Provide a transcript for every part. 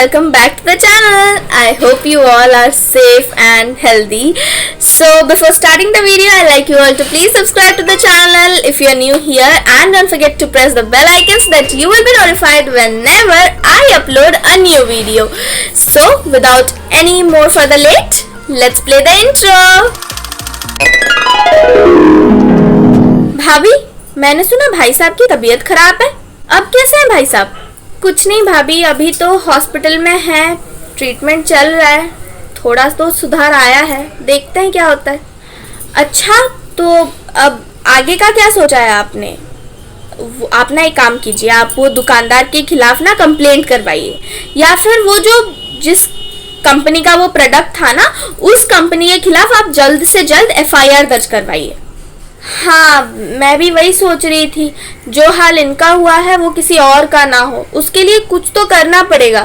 welcome back to the channel. I hope you all are safe and healthy. So before starting the video, I'd like you all to please subscribe to the channel if you are new here, and don't forget to press the bell icon so that you will be notified whenever I upload a new video. So without any more further late, let's play the intro. भाभी, मैंने सुना भाई साहब की तबीयत खराब है. अब कैसे हैं भाई साहब? कुछ नहीं भाभी, अभी तो हॉस्पिटल में हैं, ट्रीटमेंट चल रहा है, थोड़ा तो सुधार आया है, देखते हैं क्या होता है. अच्छा, तो अब आगे का क्या सोचा है आपने? आप ना एक काम कीजिए, आप वो दुकानदार के खिलाफ ना कंप्लेंट करवाइए, या फिर वो जो जिस कंपनी का वो प्रोडक्ट था ना, उस कंपनी के खिलाफ आप जल्द से जल्द FIR दर्ज करवाइए. हाँ, मैं भी वही सोच रही थी, जो हाल इनका हुआ है वो किसी और का ना हो, उसके लिए कुछ तो करना पड़ेगा,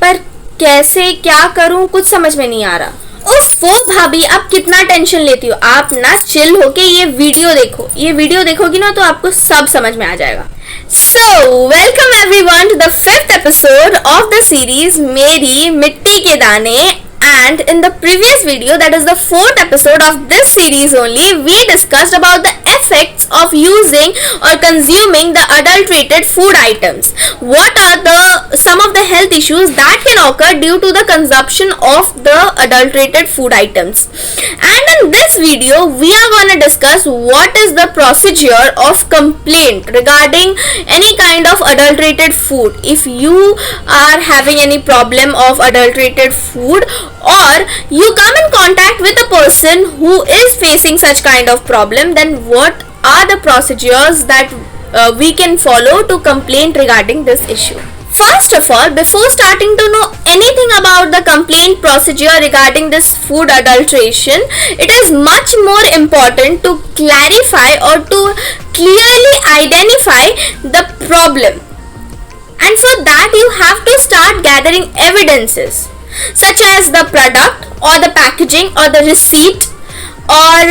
पर कैसे क्या करूं कुछ समझ में नहीं आ रहा. उफ, वो भाभी, आप कितना टेंशन लेती हो. आप ना चिल होके ये वीडियो देखो, ये वीडियो देखोगी ना तो आपको सब समझ में आ जाएगा. So, welcome everyone to the 5th episode of the series मेरी मिट्टी के दाने. And in the previous video, that is the 4th episode of this series only, we discussed about the effects of using or consuming the adulterated food items. What are some of the health issues that can occur due to the consumption of the adulterated food items. And in this video, we are going to discuss what is the procedure of complaint regarding any kind of adulterated food. If you are having any problem of adulterated food, or you come in contact with a person who is facing such kind of problem, then what are the procedures that we can follow to complain regarding this issue. First of all, before starting to know anything about the complaint procedure regarding this food adulteration, it is much more important to clarify or to clearly identify the problem. And for that, you have to start gathering evidences, such as the product or the packaging or the receipt, or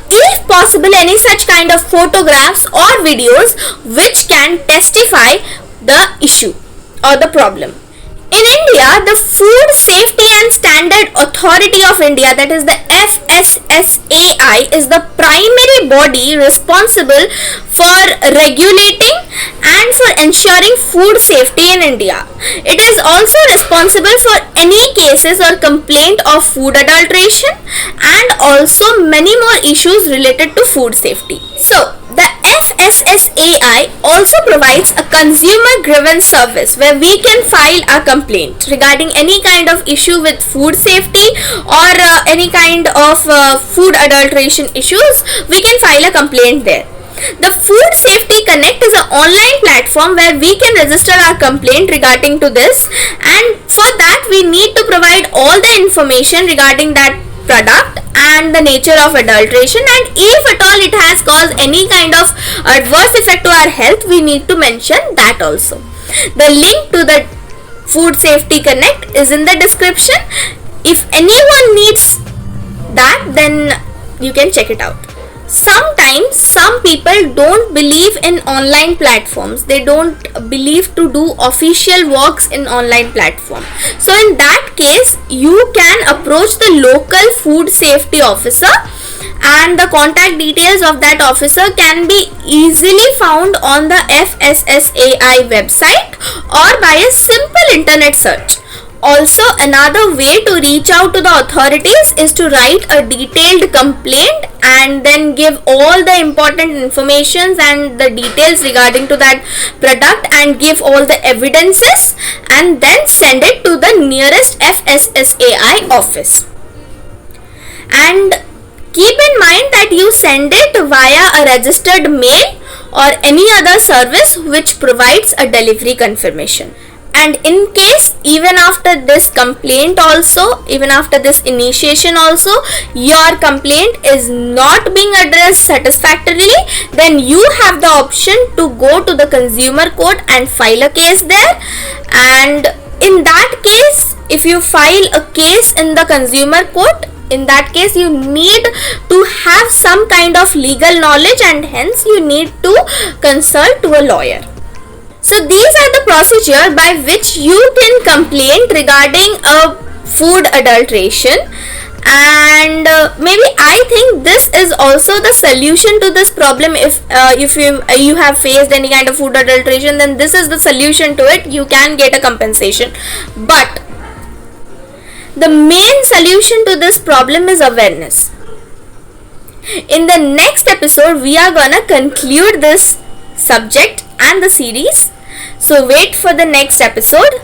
if possible any such kind of photographs or videos which can testify the issue or the problem. In India, the Food Safety and Standard Authority of India, that is the FSSAI, is the primary body responsible for regulating and for ensuring food safety in India. It is also responsible for any cases or complaint of food adulteration and also many more issues related to food safety. So, the FSSAI also provides a consumer grievance service where we can file a complaint regarding any kind of issue with food safety or any kind of food adulteration issues. We can file a complaint there. The Food Safety Connect is an online platform where we can register our complaint regarding to this, and for that we need to provide all the information regarding that product and the nature of adulteration, and if at all it has caused any kind of adverse effect to our health, we need to mention that also. The link to the Food Safety Connect is in the description. If anyone needs that, then you can check it out. Sometimes some people don't believe in online platforms. They don't believe to do official works in online platform. So in that case, you can approach the local food safety officer, and the contact details of that officer can be easily found on the FSSAI website or by a simple internet search. Also, another way to reach out to the authorities is to write a detailed complaint and then give all the important informations and the details regarding to that product and give all the evidences, and then send it to the nearest FSSAI office. And keep in mind that you send it via a registered mail or any other service which provides a delivery confirmation. And in case even after this complaint also, even after this initiation also, your complaint is not being addressed satisfactorily, then you have the option to go to the consumer court and file a case there. And in that case, if you file a case in the consumer court, in that case you need to have some kind of legal knowledge, and hence you need to consult to a lawyer. So these are the procedure by which you can complain regarding a food adulteration, and maybe I think this is also the solution to this problem. If you have faced any kind of food adulteration, then this is the solution to it. You can get a compensation, but the main solution to this problem is awareness. In the next episode, we are gonna conclude this subject and the series. So wait for the next episode,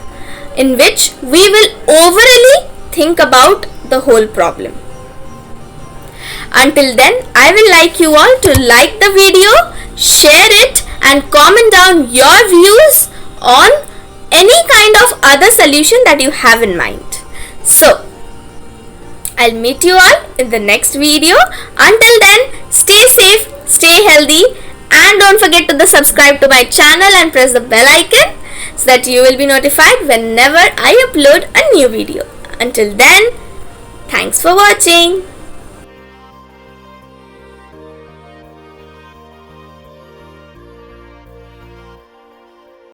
in which we will overly think about the whole problem. Until then, I will like you all to like the video, share it, and comment down your views on any kind of other solution that you have in mind. So I'll meet you all in the next video. Until then, stay safe, stay healthy, and don't forget to subscribe to my channel and press the bell icon so that you will be notified whenever I upload a new video. Until then, thanks for watching.